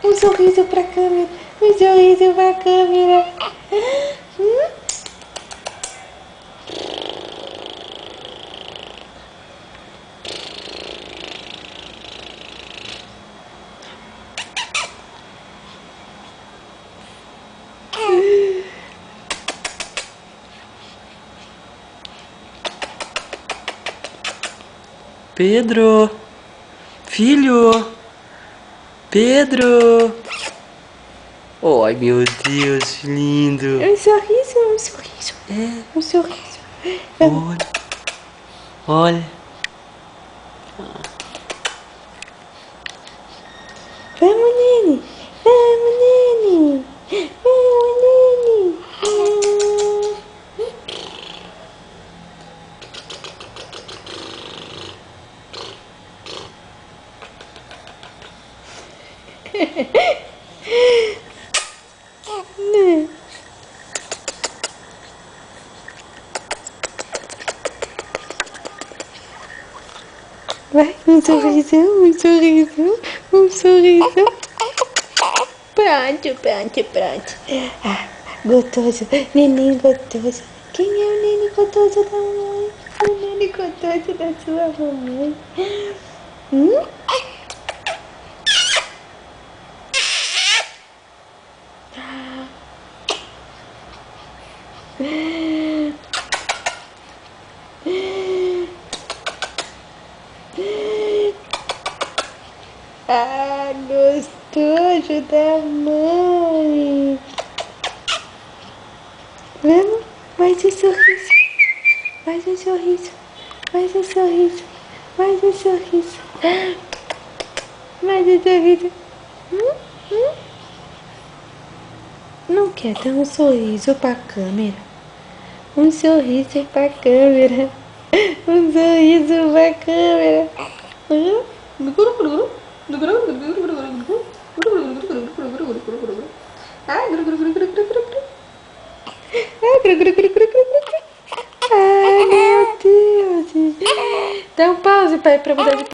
Um sorriso pra câmera. Um sorriso pra câmera. Pedro, filho, Pedro. Ai, meu Deus, que lindo. Um sorriso, um sorriso. É, Um sorriso. olha, olha. Vamos, Nene. Vamos, Nene. Vamos, Nene. Vai, um sorriso, um sorriso, um sorriso. Pronto, pronto, pronto. Ah, gostoso, neném gostoso. Quem é o neném gostoso da mamãe? O neném gostoso da sua mamãe. Ah, gostoso da mãe. Vamos, mais um sorriso. Mais um sorriso. Mais um sorriso. Mais um sorriso. Mais um sorriso. Não quer dar um sorriso pra câmera? Um sorriso pra câmera. Um sorriso pra câmera. Ai, meu Deus. Dá um pause, pai, pra mudar de